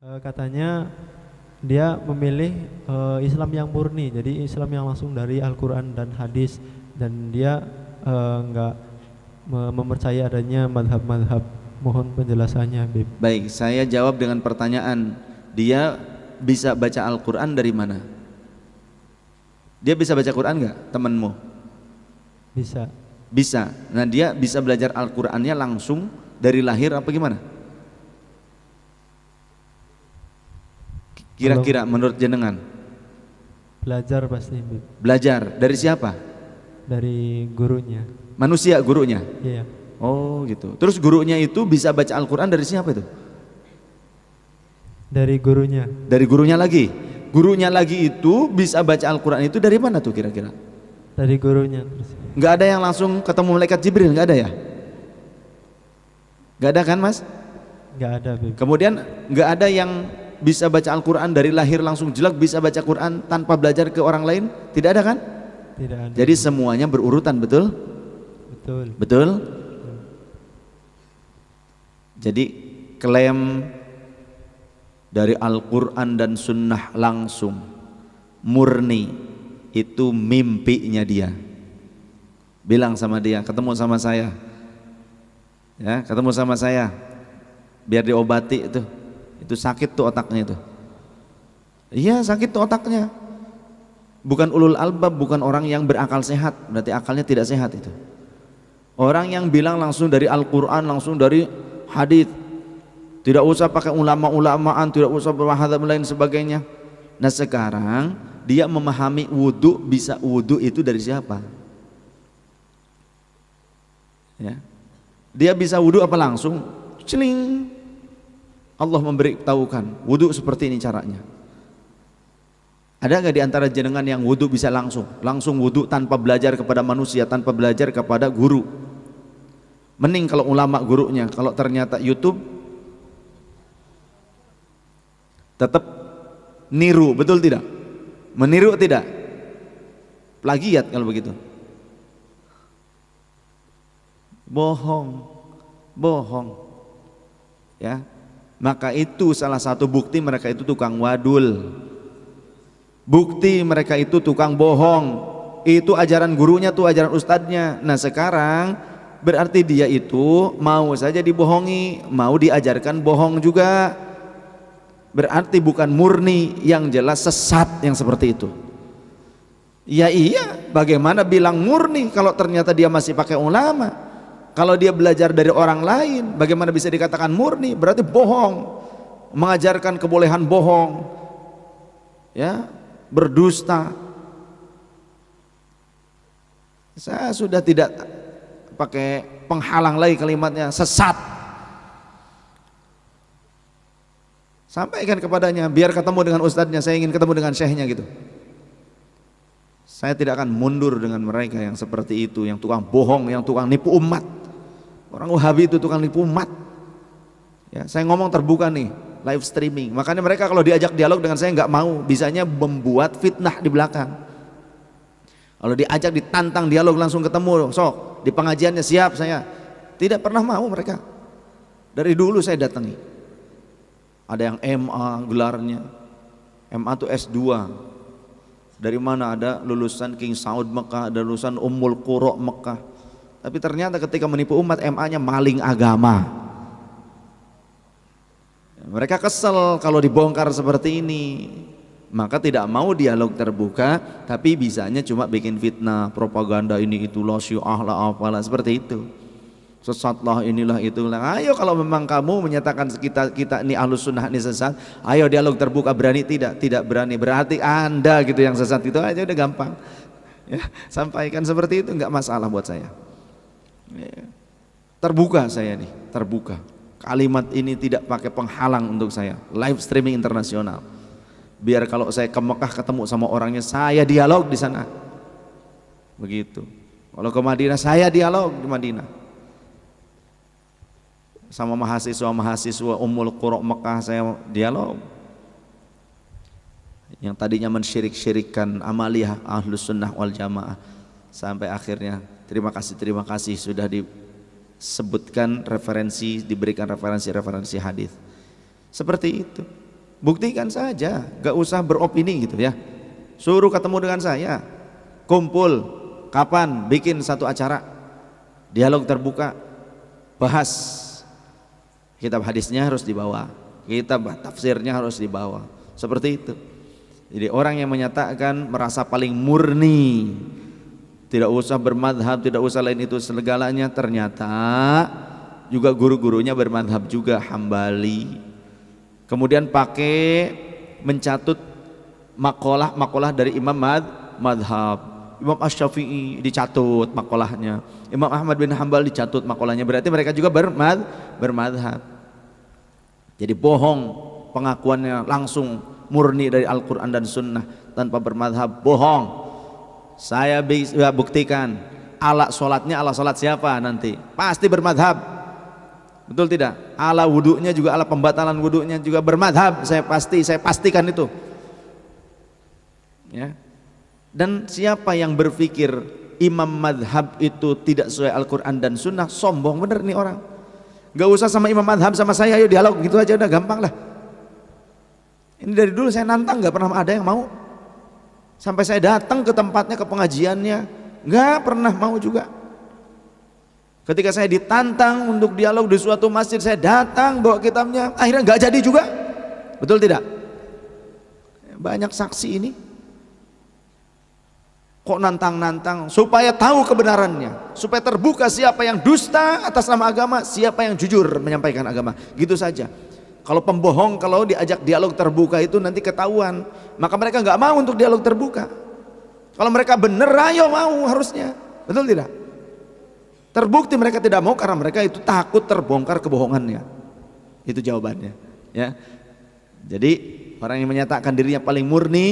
Katanya dia memilih Islam yang murni, jadi Islam yang langsung dari Al-Quran dan hadis, dan dia nggak mempercayai adanya madhab-madhab. Mohon penjelasannya, Bib. Baik, saya jawab dengan pertanyaan. Dia bisa baca Al-Quran dari mana? Dia bisa baca Quran nggak, temanmu? Bisa. Bisa. Nah, dia bisa belajar Al-Qurannya langsung dari lahir apa gimana? Kira-kira menurut jenengan? Belajar pasti, Bib. Belajar dari siapa? Dari gurunya. Manusia gurunya? Iya. Oh gitu. Terus gurunya itu bisa baca Al-Quran dari siapa itu? Dari gurunya. Dari gurunya lagi? Gurunya lagi itu bisa baca Al-Quran itu dari mana tuh kira-kira? Dari gurunya terus. Nggak ada yang langsung ketemu malaikat Jibril, nggak ada ya? Nggak ada kan, Mas? Nggak ada, Bib. Kemudian nggak ada yang bisa baca Al-Quran dari lahir langsung jelek bisa baca Quran tanpa belajar ke orang lain? Tidak ada kan? Tidak ada. Jadi semuanya berurutan, betul? Betul. Betul? Jadi klaim dari Al-Quran dan Sunnah langsung murni itu mimpinya dia. Bilang sama dia, ketemu sama saya ya, ketemu sama saya biar diobati itu sakit tuh otaknya itu. Iya, sakit tuh otaknya. Bukan ulul albab, bukan orang yang berakal sehat, berarti akalnya tidak sehat itu. Orang yang bilang langsung dari Al-Quran, langsung dari hadis, tidak usah pakai ulama-ulamaan, tidak usah berwahadab lain sebagainya. Nah sekarang dia memahami wudhu, bisa wudhu itu dari siapa? Ya. Dia bisa wudhu apa langsung? Celing. Allah memberitahukan wudhu seperti ini caranya. Ada nggak di antara jenengan yang wudhu bisa langsung wudhu tanpa belajar kepada manusia, tanpa belajar kepada guru? Mending kalau ulama gurunya, kalau ternyata YouTube tetap niru, betul tidak? Meniru tidak? Plagiat kalau begitu. Bohong, bohong. Ya, maka itu salah satu bukti mereka itu tukang wadul. Bukti mereka itu tukang bohong. Itu ajaran gurunya tuh, ajaran ustadznya. Nah sekarang berarti dia itu mau saja dibohongi, mau diajarkan bohong juga. Berarti bukan murni, yang jelas sesat yang seperti itu. Ya iya, bagaimana bilang murni kalau ternyata dia masih pakai ulama? Kalau dia belajar dari orang lain, bagaimana bisa dikatakan murni? Berarti bohong, mengajarkan kebolehan bohong, ya, berdusta. Saya sudah tidak pakai penghalang lagi kalimatnya, sesat. Sampaikan kepadanya, biar ketemu dengan ustadznya, saya ingin ketemu dengan syekhnya gitu. Saya tidak akan mundur dengan mereka yang seperti itu, yang tukang bohong, yang tukang nipu umat. Orang Wahabi itu tukang nipu umat. Ya, saya ngomong terbuka nih, live streaming. Makanya mereka kalau diajak dialog dengan saya nggak mau, bisanya membuat fitnah di belakang. Kalau diajak ditantang dialog langsung ketemu, sok di pengajiannya siap saya. Tidak pernah mau mereka. Dari dulu saya datangi. Ada yang MA gelarnya, MA itu S2. Dari mana? Ada lulusan King Saud Mekah, ada lulusan Ummul Qura Mekah. Tapi ternyata ketika menipu umat, MA-nya maling agama. Mereka kesel kalau dibongkar seperti ini. Maka tidak mau dialog terbuka, tapi bisanya cuma bikin fitnah, propaganda ini itulah, syiah lah, apalah, seperti itu. Sesatlah inilah itulah. Ayo kalau memang kamu menyatakan kita ini ahlus sunnah ini sesat, ayo dialog terbuka. Berani tidak? Tidak berani. Berarti Anda gitu yang sesat. Itu aja udah gampang ya, sampaikan seperti itu, nggak masalah buat saya ya. Terbuka saya nih, terbuka. Kalimat ini tidak pakai penghalang untuk saya. Live streaming internasional. Biar kalau saya ke Mekah ketemu sama orangnya, saya dialog di sana. Begitu. Kalau ke Madinah, saya dialog di Madinah. Sama mahasiswa Ummul Qura Mekah saya dialog. Yang tadinya mensyirik-syirikkan amaliyah Ahlus Sunnah wal Jamaah, sampai akhirnya terima kasih sudah disebutkan referensi, diberikan referensi hadis. Seperti itu. Buktikan saja, gak usah beropini gitu ya. Suruh ketemu dengan saya, kumpul, kapan bikin satu acara, dialog terbuka, bahas. Kitab hadisnya harus dibawa, kitab tafsirnya harus dibawa, seperti itu. Jadi orang yang menyatakan merasa paling murni, tidak usah bermadhab, tidak usah lain itu segalanya, ternyata juga guru-gurunya bermadhab juga Hambali. Kemudian pakai mencatut makalah dari imam madhab. Imam Asy-Syafi'i dicatut makalahnya, Imam Ahmad bin Hambal dicatut makalahnya, berarti mereka juga bermadhab. Jadi bohong pengakuannya, langsung murni dari Al-Quran dan Sunnah tanpa bermadhab, bohong. Saya bisa buktikan, ala sholatnya ala sholat siapa nanti? Pasti bermadhab, betul tidak? Ala wudunya juga, ala pembatalan wudunya juga bermadhab, saya pastikan itu ya. Dan siapa yang berpikir imam madhab itu tidak sesuai Al-Quran dan Sunnah, sombong bener nih orang. Gak usah sama imam madhab sama saya, ayo dialog gitu aja udah gampang lah. Ini dari dulu saya nantang, gak pernah ada yang mau. Sampai saya datang ke tempatnya, ke pengajiannya, gak pernah mau juga. Ketika saya ditantang untuk dialog di suatu masjid, saya datang bawa kitabnya, akhirnya gak jadi juga. Betul tidak? Banyak saksi ini. Kok nantang-nantang supaya tahu kebenarannya, supaya terbuka siapa yang dusta atas nama agama, siapa yang jujur menyampaikan agama, gitu saja. Kalau pembohong, kalau diajak dialog terbuka itu nanti ketahuan, maka mereka nggak mau untuk dialog terbuka. Kalau mereka bener, ayo mau harusnya, betul tidak? Terbukti mereka tidak mau karena mereka itu takut terbongkar kebohongannya. Itu jawabannya ya. Jadi orang yang menyatakan dirinya paling murni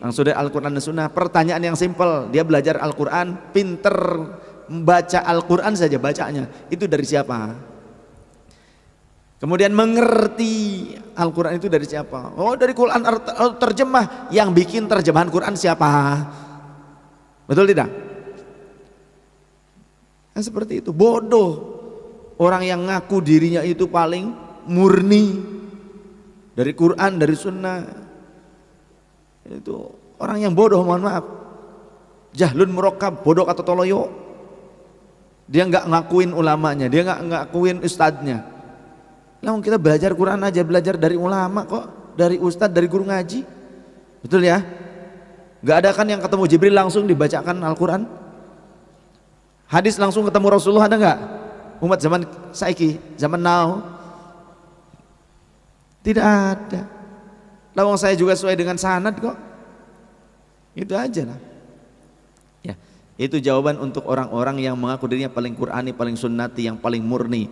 langsung dari Al-Quran dan Sunnah, pertanyaan yang simpel, dia belajar Al-Quran, pinter membaca Al-Quran saja bacanya, itu dari siapa? Kemudian mengerti Al-Quran itu dari siapa? Oh, dari Quran terjemah. Yang bikin terjemahan Quran siapa? Betul tidak? Nah, seperti itu. Bodoh orang yang ngaku dirinya itu paling murni dari Quran, dari Sunnah. Itu orang yang bodoh, mohon maaf. Jahlun murakkab, bodoh atau toloyo. Dia nggak ngakuin ulamanya, dia nggak ngakuin ustadznya. Nah, kita belajar Quran aja, belajar dari ulama kok, dari ustadz, dari guru ngaji. Betul ya? Nggak ada kan yang ketemu Jibril langsung dibacakan Al-Quran? Hadis langsung ketemu Rasulullah ada nggak? Umat zaman saiki, zaman now, tidak ada. Lawang saya juga sesuai dengan sanad kok. Itu aja lah. Ya, itu jawaban untuk orang-orang yang mengaku dirinya paling Qur'ani, paling sunnati, yang paling murni.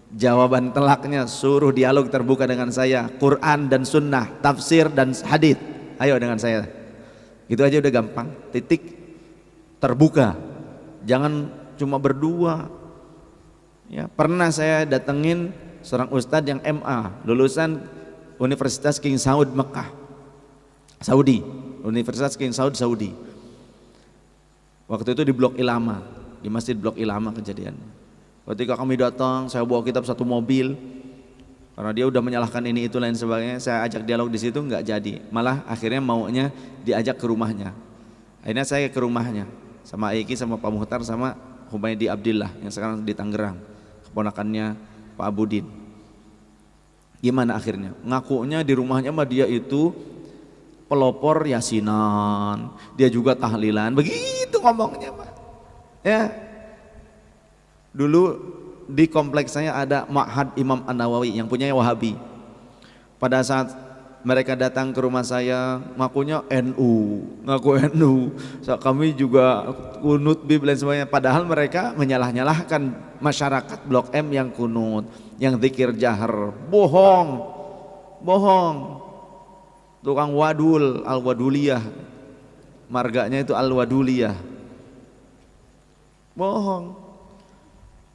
Jawaban telaknya, suruh dialog terbuka dengan saya, Quran dan Sunnah, tafsir dan hadis. Ayo dengan saya. Gitu aja udah gampang. Titik, terbuka. Jangan cuma berdua. Ya, pernah saya datengin seorang ustadz yang MA, lulusan Universitas King Saud Mekah, Saudi. Universitas King Saud Saudi. Waktu itu di Blok Ilama, di Masjid Blok Ilama kejadian. Ketika kami datang, saya bawa kitab satu mobil. Karena dia udah menyalahkan ini itu lain sebagainya, saya ajak dialog di situ nggak jadi. Malah akhirnya maunya diajak ke rumahnya. Akhirnya saya ke rumahnya sama Aiki, sama Pak Muhtar, sama Humaydi Abdillah yang sekarang di Tangerang, keponakannya Pak Abudin. Gimana akhirnya? Ngakunya di rumahnya mah dia itu pelopor yasinan, dia juga tahlilan, begitu ngomongnya Pak. Ya. Dulu di kompleks saya ada Ma'had Imam An-Nawawi yang punya Wahabi. Pada saat mereka datang ke rumah saya, ngakunya NU, ngaku NU. So, kami juga kunut bib dan semuanya. Padahal mereka menyalah-nyalahkan masyarakat Blok M yang kunut, yang zikir jahar. Bohong, bohong. Tukang wadul, al-waduliyah, marganya itu al-waduliyah. Bohong.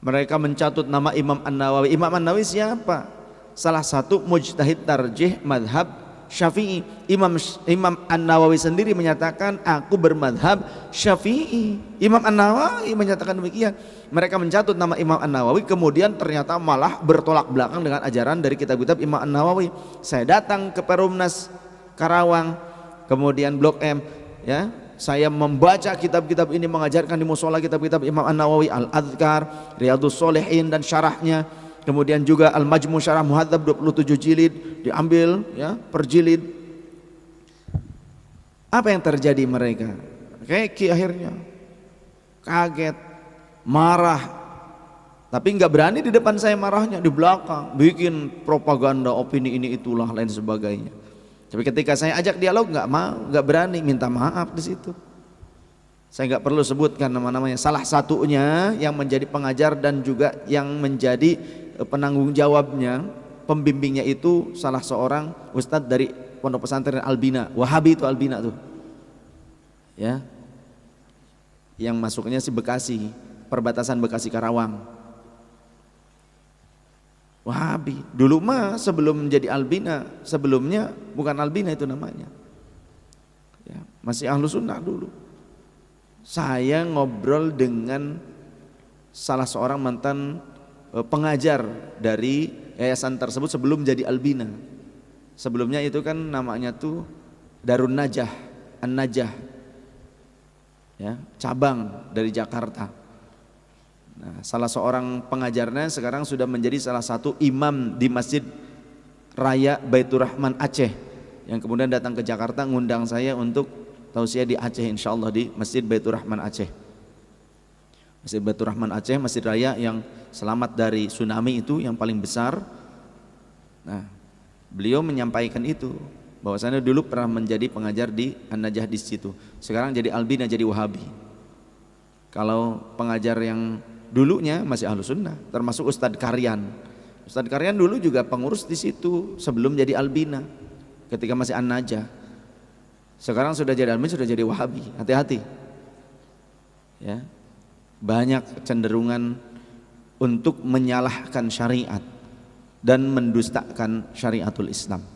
Mereka mencatut nama Imam An-Nawawi. Imam An-Nawawi siapa? Salah satu mujtahid tarjih madhab Syafi'i. Imam An-Nawawi sendiri menyatakan aku bermadhab Syafi'i. Imam An-Nawawi menyatakan demikian. Mereka mencatut nama Imam An-Nawawi, kemudian ternyata malah bertolak belakang dengan ajaran dari kitab-kitab Imam An-Nawawi. Saya datang ke Perumnas Karawang, kemudian Blok M, ya. Saya membaca kitab-kitab ini, mengajarkan di musola kitab-kitab Imam An-Nawawi, Al-Adhkar, Riyadhus Shalihin dan syarahnya. Kemudian juga Al-Majmu' Syarah Muhadzab 27 jilid diambil ya per jilid. Apa yang terjadi mereka? Keki akhirnya kaget, marah. Tapi nggak berani di depan saya marahnya, di belakang bikin propaganda opini ini itulah lain sebagainya. Tapi ketika saya ajak dialog nggak mau, nggak berani, minta maaf di situ. Saya nggak perlu sebutkan nama-namanya. Salah satunya yang menjadi pengajar dan juga yang menjadi penanggung jawabnya, pembimbingnya itu salah seorang ustadz dari pondok pesantren Albina, Wahabi itu Albina tuh, ya, yang masuknya si Bekasi, perbatasan Bekasi Karawang. Wahabi, dulu mah sebelum menjadi Albina, sebelumnya bukan Albina itu namanya, ya, masih Ahlus Sunnah dulu. Saya ngobrol dengan salah seorang mantan pengajar dari yayasan tersebut sebelum jadi Albina. Sebelumnya itu kan namanya tuh Darun Najah, An-Najah, ya, cabang dari Jakarta. Nah, salah seorang pengajarnya sekarang sudah menjadi salah satu imam di Masjid Raya Baitur Rahman Aceh, yang kemudian datang ke Jakarta ngundang saya untuk tausiah di Aceh, insyaallah di Masjid Baitur Rahman Aceh. Masjid Baitur Rahman Aceh, masjid raya yang selamat dari tsunami itu yang paling besar. Nah, beliau menyampaikan itu, bahwasanya dulu pernah menjadi pengajar di An-Najah di situ. Sekarang jadi Albina, jadi Wahabi. Kalau pengajar yang dulunya masih Ahlus Sunnah, termasuk Ustadz Karyan. Ustadz Karyan dulu juga pengurus di situ sebelum jadi Albina, ketika masih An-Najah. Sekarang sudah jadi Albina, sudah jadi Wahabi. Hati-hati, ya. Banyak kecenderungan untuk menyalahkan syariat dan mendustakan syariatul Islam.